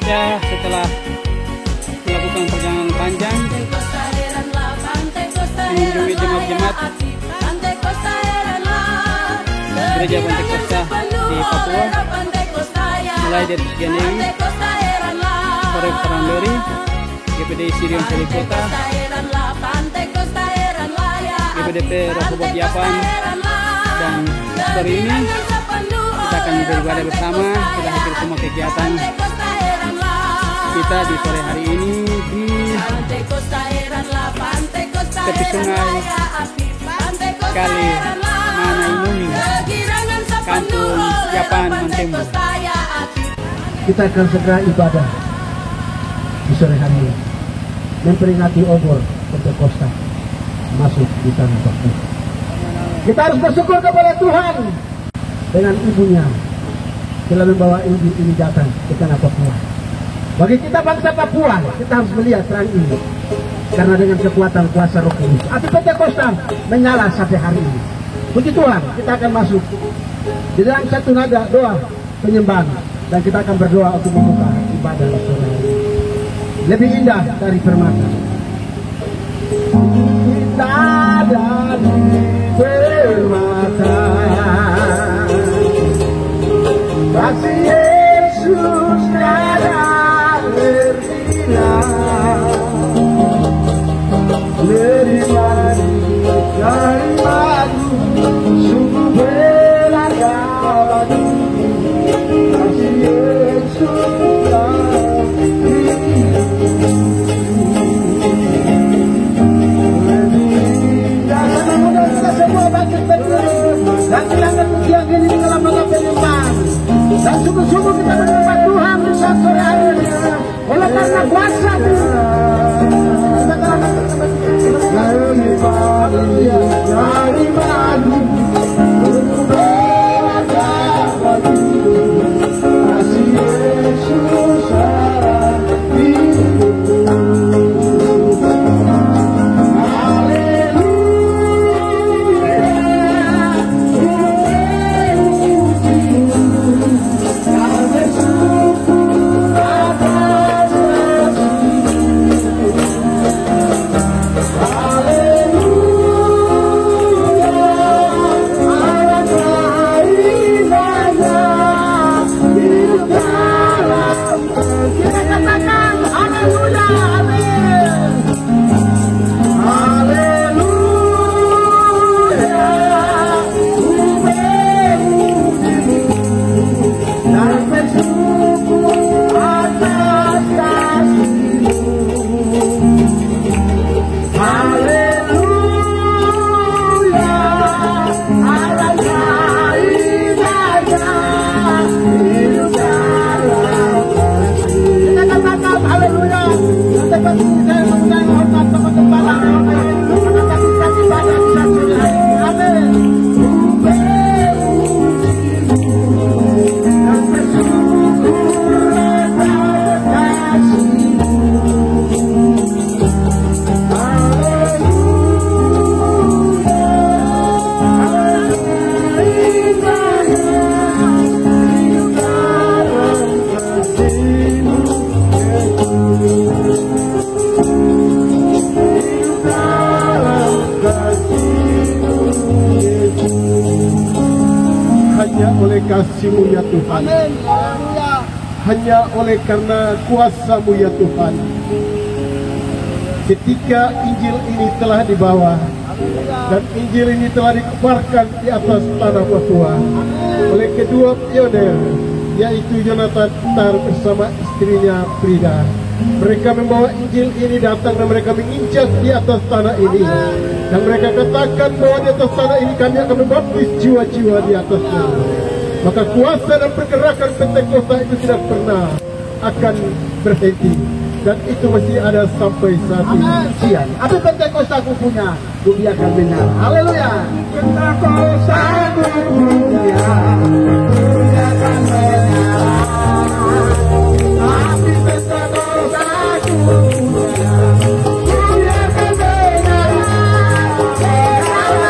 Ya, setelah melakukan perjalanan panjang mengunjungi jemaat-jemaat gereja Pantai Kosta di Papua, mulai dari Genewi, Korek Paramberi, GPD Sirion Salikota, GPDP Rehoboth Yapan, dan sore ini kita akan beribadah bersama. Kita hadir semua kegiatan kita di sore hari ini di tepi sungai Kali Manaimuni, Kampung Yapan, Mantembo. Kita akan segera ibadah di sore hari ini, memperingati obor Pentakosta masuk di tanah Papua. Kita harus bersyukur kepada Tuhan dengan ibunya telah membawa Injil ini datang ke tanah Papua. Bagi kita bangsa Papua, kita harus melihat terang ini, karena dengan kekuatan kuasa Roh Kudus, api Pentakosta menyala sampai hari ini. Puji Tuhan, kita akan masuk di dalam satu nada doa penyembahan, dan kita akan berdoa untuk membuka ibadah di sore hari ini. Lebih indah dari permata. Kita dari permata, kasih Yesus tiada berhilang. Dari madu, dari madu, sungguh beragam. Kasih Yesus dan silakan ujian ini di dalam mata penyembahan, dan sungguh-sungguh kita menyembah Tuhan di sore hari ini oleh karena kuasa dari madu kasih Yesus kasih-Mu ya Tuhan. Amin. Hanya oleh karena kuasa-Mu ya Tuhan, ketika Injil ini telah dibawa dan Injil ini telah dikebarkan di atas tanah Papua oleh kedua pioner, yaitu Jonathan Tar bersama istrinya Frida. Mereka membawa Injil ini datang dan mereka menginjak di atas tanah ini, dan mereka katakan bahwa di atas tanah ini kami akan membaptis jiwa-jiwa di atasnya. Maka kuasa dan pergerakan Pentakosta itu tidak pernah akan berhenti, dan itu masih ada sampai saat ini. Siap. Api Pentakosta ku punya, ku biarkan menyala. Haleluya. Pentakosta ku punya, ku biarkan menyala. Api Pentakosta ku punya, ku biarkan menyala. Api Pentakosta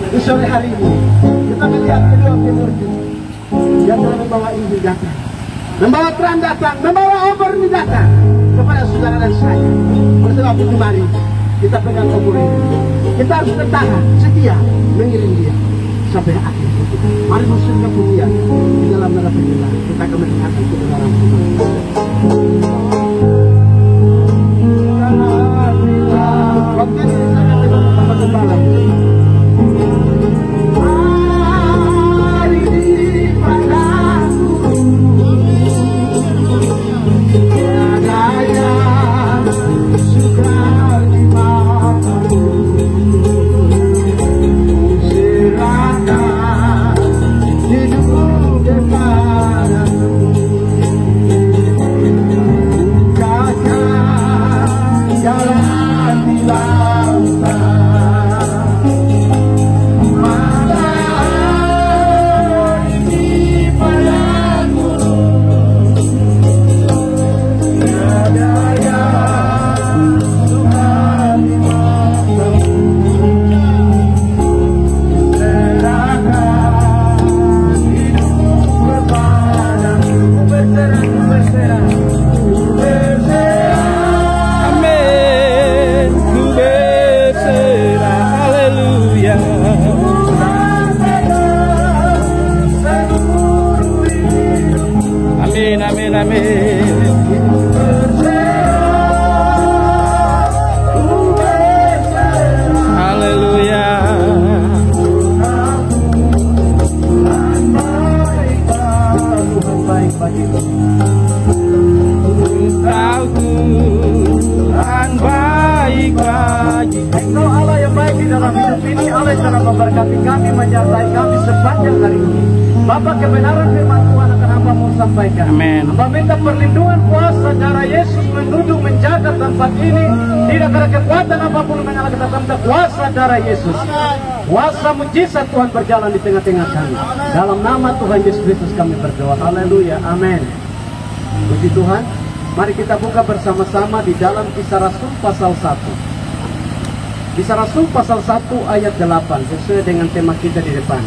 Di sore hari ini kita melihat kedua penerjun yang telah membawa Injil datang, membawa terang datang, membawa obor ini datang kepada saudara dan saya. Oleh sebab itu mari kita pegang obor ini. Kita harus bertahan setia mengiring dia sampai akhir. Mari masuk ke kemuliaan di dalam nama Tuhan. Kita akan melihat kebenaran Tuhan. Waktu ini saya akan bersama kembali. Bapak, kebenaran firman Tuhan akan hamba mau sampaikan. Amin. Hamba minta perlindungan kuasa darah Yesus menuduh menjaga tempat ini. Tidak ada kekuatan apapun mengalah kita tanpa kuasa darah Yesus. Kuasa mujizat Tuhan berjalan di tengah-tengah kami. Dalam nama Tuhan Yesus Kristus kami berdoa. Haleluya. Amin. Puji Tuhan. Mari kita buka bersama-sama di dalam Kisah Rasul pasal 1. Kisah Rasul pasal 1 ayat 8 sesuai dengan tema kita di depan.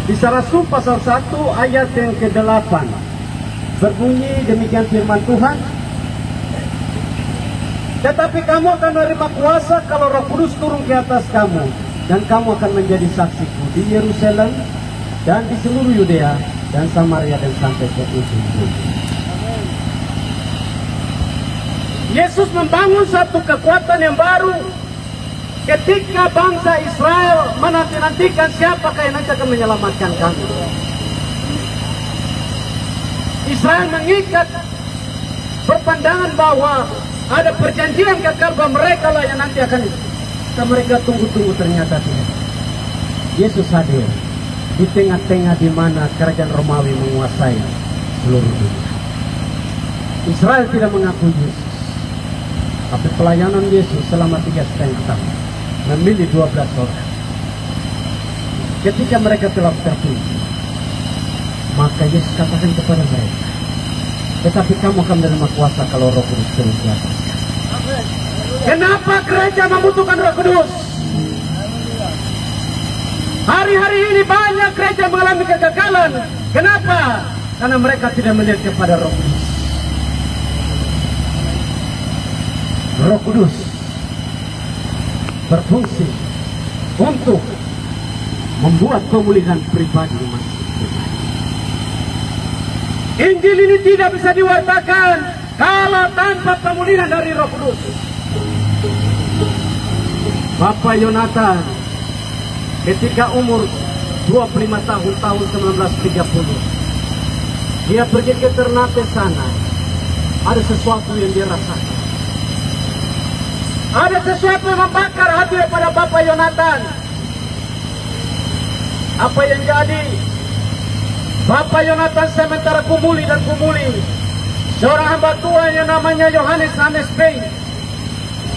Kisah Rasul pasal 1 ayat yang ke-8 berbunyi demikian firman Tuhan. Tetapi kamu akan menerima kuasa kalau Roh Kudus turun ke atas kamu, dan kamu akan menjadi saksiku di Yerusalem dan di seluruh Yudea dan Samaria dan sampai ke ujung bumi. Yesus membangun satu kekuatan yang baru. Ketika bangsa Israel menanti-nantikan siapakah yang nanti akan menyelamatkan kami. Israel mengikat berpandangan bahwa ada perjanjian kekal bahwa mereka lah yang nanti akan mereka tunggu-tunggu, ternyata tidak. Yesus hadir di tengah-tengah di mana kerajaan Romawi menguasai seluruh dunia. Israel tidak mengaku Yesus, tapi pelayanan Yesus selama 3,5 tahun memilih 12 orang. Ketika mereka telah terpilih, maka Yesus katakan kepada mereka, tetapi kamu akan menerima kuasa kalau Roh Kudus turun di atas. Kenapa gereja membutuhkan Roh Kudus? Hari-hari ini banyak gereja mengalami kegagalan. Kenapa? Karena mereka tidak melihat kepada Roh Kudus. Roh Kudus berfungsi untuk membuat pemulihan pribadi masing-masing. Injil ini tidak bisa diwartakan kalau tanpa pemulihan dari Roh Kudus. Bapak Yonatan ketika umur 25 tahun, tahun 1930, dia pergi ke Ternate sana. Ada sesuatu yang dia rasakan. Ada sesuatu yang membakar hati daripada Bapak Yonatan. Apa yang jadi? Bapak Yonatan sementara kumuli dan kumuli. Seorang hamba Tuhan yang namanya Yohanes Bey,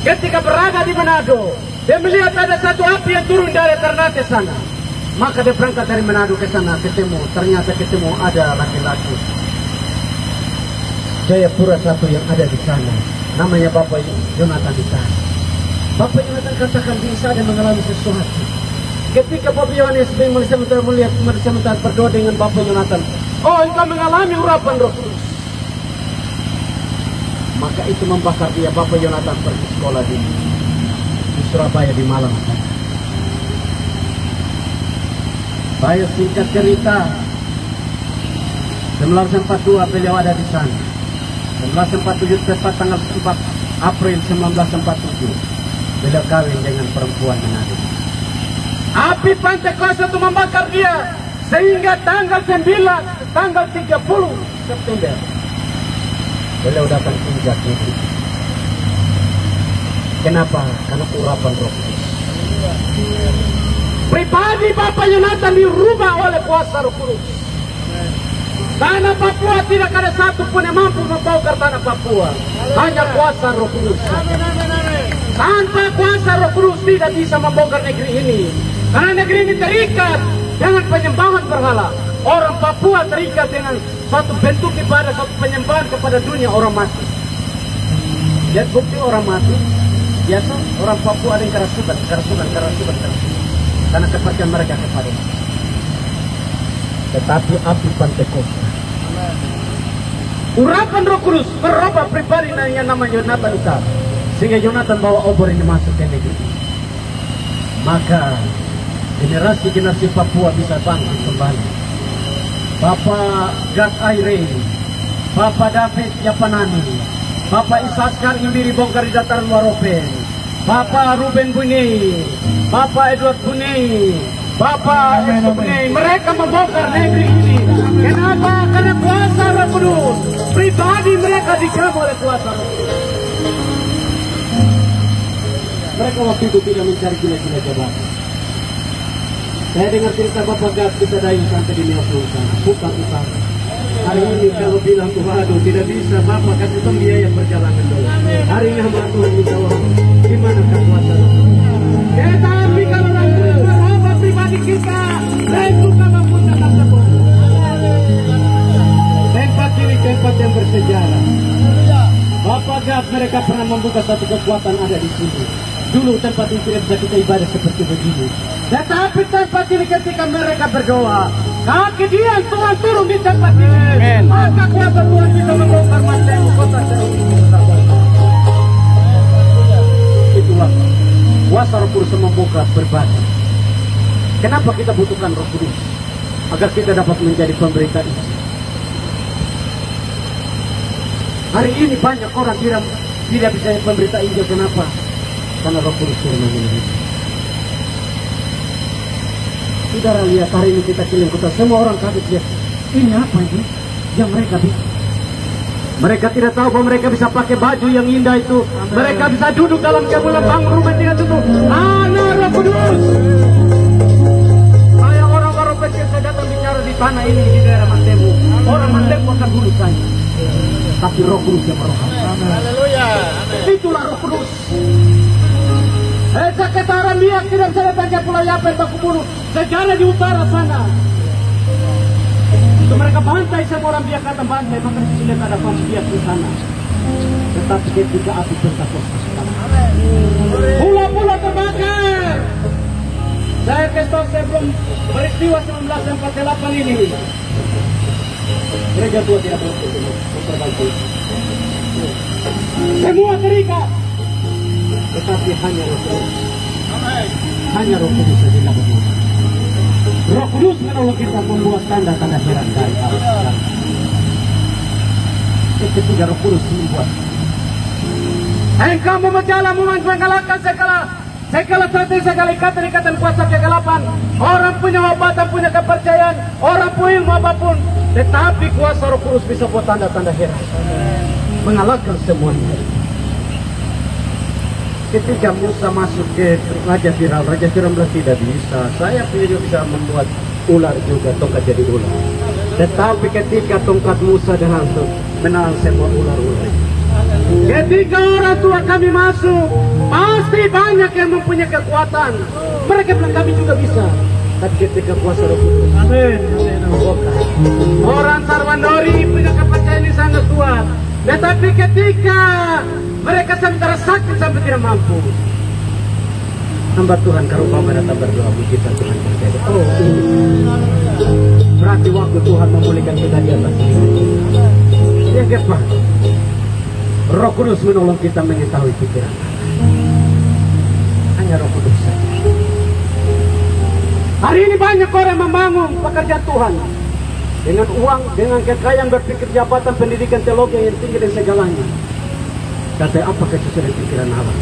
ketika berada di Manado, dia melihat ada satu api yang turun dari Ternate sana. Maka dia berangkat dari Manado ke sana, ternyata ketemu ada laki-laki Jayapura satu yang ada di sana. Namanya Bapak Yonatan di sana. Bapak Yonatan katakan bisa ada mengalami sesuatu. Ketika Bapak Yohanes Bey melihat sementara berdoa dengan Bapak Yonatan, oh engkau mengalami urapan Roh Kudus. Maka itu membakar dia. Bapak Yonatan pergi sekolah di Surabaya di Malang. Saya singkat cerita, 1942 beliau ada di sana. 1947 tepat tanggal 4 April 1947 beliau kawin dengan perempuan Manado. Api Pentekoste itu membakar dia sehingga tanggal 30 September beliau datang injak negeri. Kenapa? Karena urapan Roh Kudus. Pribadi Bapak Yonatan dirubah oleh kuasa Roh Kudus. Tanah Papua tidak ada satu pun yang mampu membongkar tanah Papua. Hanya kuasa Roh Kudus. Tanpa kuasa Roh Kudus tidak bisa membongkar negeri ini. Karena negeri ini terikat dengan penyembahan berhala. Orang Papua terikat dengan suatu bentuk ibadah, suatu penyembahan kepada dunia orang mati. Lihat bukti orang mati. Biasa orang Papua ada yang kerasukan. Karena kepercayaan mereka kepada itu. Tetapi api Pentekoste, urapan Roh Kudus merubah pribadi yang namanya Yonatan itu, sehingga Yonatan bawa obor ini masuk ke negeri. Maka generasi Papua bisa bangkit kembali. Bapak Gad Aire, Bapak David Yapanani, Bapak Isaskar Imbiri bongkar di dataran Waropen, Bapak Ruben Bunei, Bapak Edward Bunei, Bapak Bunei, mereka membongkar negeri ini. Kenapa? Karena kuasa Roh Kudus. Pribadi mereka dijamu oleh kuasa Roh Kudus. Mereka waktu itu tidak mencari gila-gila jabatan. Saya dengar cerita Bapak Gad bisa dayu sampai di Melbourne sana, bukan utara. Hari ini kalau bilang waduh tidak bisa, Bapak kasih pembiayaan perjalanan dulu. Hari ini hamba Tuhan minta uang, gimana kuasa Roh Kudus? Tetapi kalau merubah pribadi kita, lain bukan mempunyai tersebut. Tempat ini tempat yang bersejarah. Bapak Gad mereka pernah membuka satu kekuatan ada di sini. Dulu tempat ini tidak bisa kita ibadah seperti begini. Tetapi tempat ini ketika mereka berdoa, kaki dia Tuhan turun di tempat ini. Maka kuasa Tuhan bisa membongkar mantemu kota Seoul. Itulah kuasa Roh Kudus membuka berbagi. Kenapa kita butuhkan Roh Kudus? Agar kita dapat menjadi pemberita Injil. Hari ini banyak orang tidak bisa pemberita Injil. Kenapa? Karena Roh Kudus turun menjadi. Saudara lihat hari ini kita keliling kota, semua orang kaget lihat. Ini apa ini yang mereka bisa? Mereka tidak tahu bahwa mereka bisa pakai baju yang indah itu. Mereka bisa duduk dalam kebulan bangun rumah tidak tutup. Hanya Roh Kudus. Saya orang-orang kecil saya datang bicara di tanah ini di daerah Mantemu. Orang Mantemu akan dulu saya. Tapi Roh Kudus yang merohkan. Haleluya. Itulah Roh Kudus. Sekitaran dia tidak bisa datang ke Pulau Yapen baku bunuh. Sejarah di utara sana. Itu mereka bantai semua orang biak kata bantai. Maka di sini ada biak di sana. Tetapi ketika api Pentekoste, pulau-pulau terbakar. Saya kestok sebelum peristiwa 1948 ini. Gereja tua tidak memperbaiki. Semua terikat. Tetapi hanya Roh Kudus. Hanya Roh Kudus yang tidak berguna. Roh Kudus menolong kita membuat tanda-tanda heran dari Allah. Ketika Roh Kudus membuat, engkau memecahlah, mengalahkan segala strategi, segala ikatan kuasa kegelapan. Orang punya obatan, punya kepercayaan, orang punya ilmu apapun, tetapi kuasa Roh Kudus bisa buat tanda-tanda heran, mengalahkan semuanya. ketika Musa masuk ke Raja Firaun bilang tidak bisa, saya bisa membuat ular juga, tongkat jadi ular. Tetapi ketika tongkat Musa langsung menang semua ular-ular. Ketika orang tua kami masuk, pasti banyak yang mempunyai kekuatan. Mereka bilang kami juga bisa. Tapi ketika kuasa Roh Kudus, amin. Orang Sarwandori punya kepercayaan ini sangat kuat. Tetapi ketika mereka sampai sakit sampai tidak mampu, hamba Tuhan karubah datang berdoa, mujizat Tuhan terjadi. Oh, berarti waktu Tuhan memulihkan kita di atas ini. Ya apa? Roh Kudus menolong kita mengetahui pikiran. Hanya Roh Kudus saja. Hari ini banyak orang membangun pekerjaan Tuhan dengan uang, dengan kekayaan, berpikir jabatan, pendidikan, teologi yang tinggi dan segalanya. Kata apakah sesuai pikiran Allah?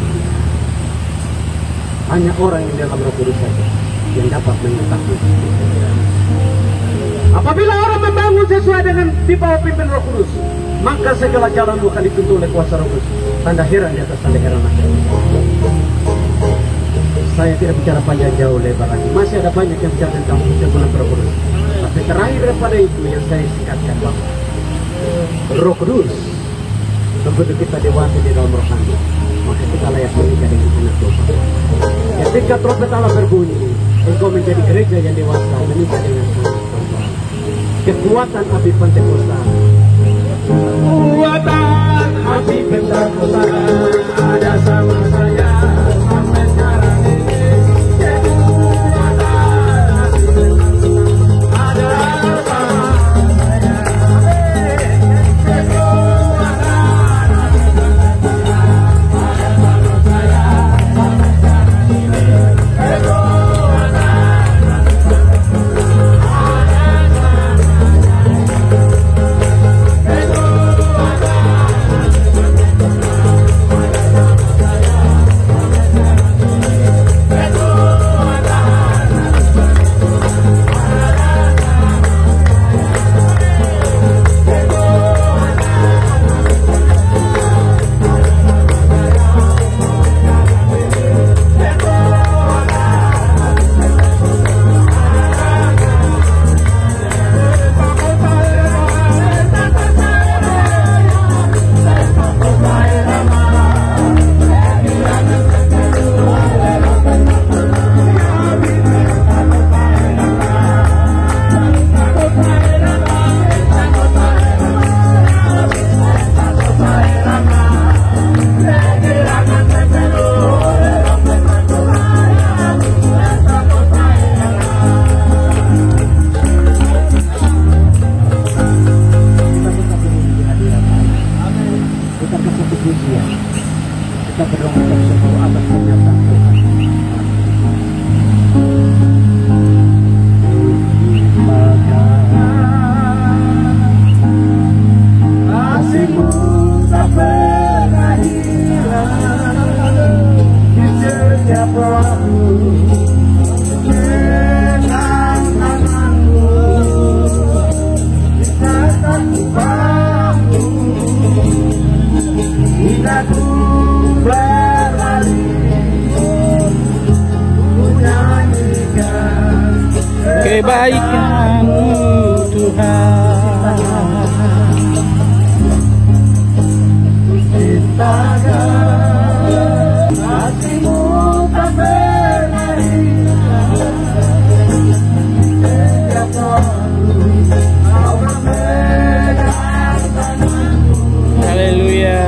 Hanya orang yang dalam Roh Kudus saja yang dapat mengetahui. Apabila orang membangun sesuai dengan di bawah pimpin Roh Kudus, maka segala jalan akan dituntun oleh kuasa Roh Kudus. Tanda heran di atas tanda heran. Saya tidak bicara panjang jauh lebar lagi. Masih ada banyak yang bicara tentang hubungan Roh Kudus. Tapi terakhir daripada itu yang saya singkatkan bahwa Roh Kudus membuat kita dewasa di dalam rohani. Maka kita layak menikah dengan anak Tuhan. Ketika trompet Allah berbunyi, engkau menjadi gereja yang dewasa menikah dengan anak Tuhan. Kekuatan api Pentekosta. Kekuatan api Pentekosta ada sama saya. Kebaikan-Mu Tuhan, kasih-Mu tak pernah hilang. Setiap waktu Kau memegang tanganku. haleluya.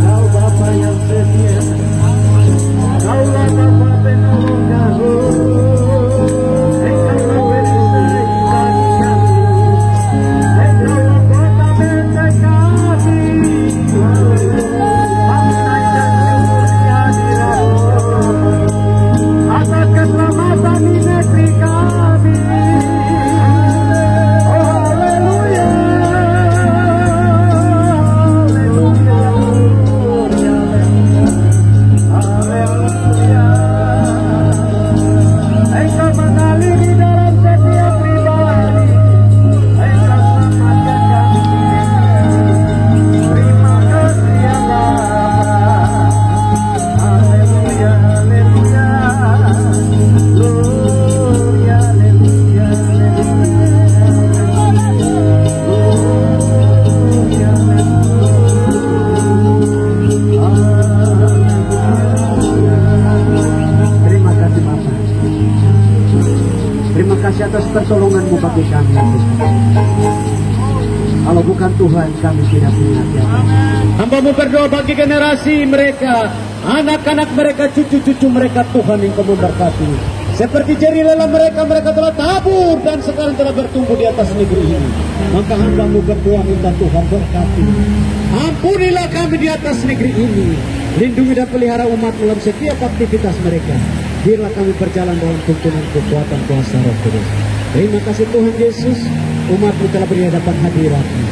Kau Bapa yang setia, Kaulah Bapa penolong kami. Engkaulah perisai bagi kami. Engkaulah kota benteng kami. Mengenai dan syukur kehadiran-Mu atas keselamatan di negeri kami. Atas pertolongan-Mu bagi kami, kalau bukan Tuhan kami tidak punya siapa. Hamba-Mu berdoa bagi generasi mereka, anak-anak mereka, cucu-cucu mereka, Tuhan Engkau memberkati. Seperti jeri lelah mereka telah tabur dan sekarang telah bertumbuh di atas negeri ini. Maka hamba-Mu berdoa minta Tuhan berkati. Ampunilah kami di atas negeri ini. Lindungi dan pelihara umat-Mu dalam setiap aktivitas mereka. Biarlah kami berjalan dalam tuntunan kekuatan kuasa Roh Kudus. Terima kasih Tuhan Yesus, umat-Mu telah berhadapan hadirat-Mu.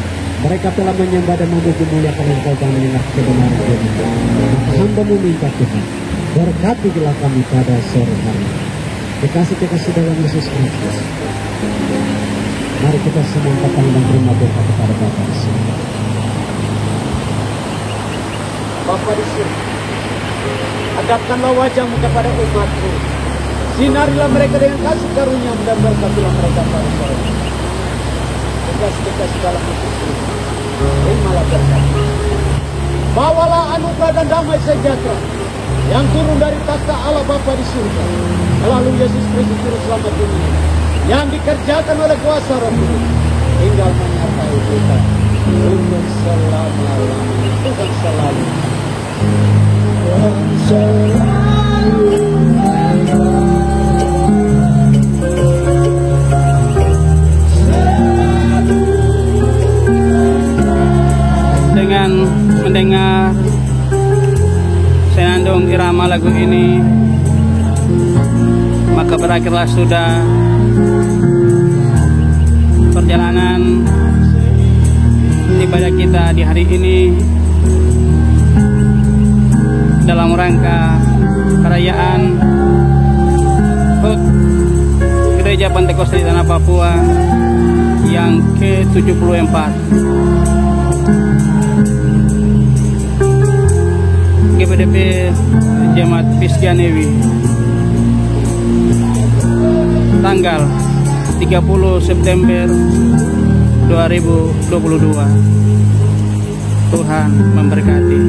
Mereka telah menyembah dan memuji-muliakan Engkau dan mendengar kebenaran firman-Mu. Maka hamba-Mu minta Tuhan, berkatilah kami pada sore hari. Dikasih dalam Yesus Kristus. Mari kita semua angkat tangan dan terima doa kepada Bapa di surga. Bapa di surga, hadapkanlah wajah-Mu kepada umat-Mu. Sinarilah mereka dengan kasih karunia-Mu dan berkatilah mereka pada sore. Dikasih dalam Yesus Kristus. Terimalah berkat. Bawalah anugerah dan damai sejahtera yang turun dari takhta Allah Bapa di surga, melalui Yesus Kristus Juru Selamat dunia, yang dikerjakan oleh kuasa Roh Kudus, tinggal menyertai kita untuk selama-lamanya. Tuhan selalu. Dengan mendengar senandung irama lagu ini, maka berakhirlah sudah perjalanan ibadah kita di hari ini dalam rangka perayaan HUT Gereja Pentakosta di Tanah Papua yang ke-74. GPDP Jemaat Pisganewi tanggal 30 September 2022. Tuhan memberkati.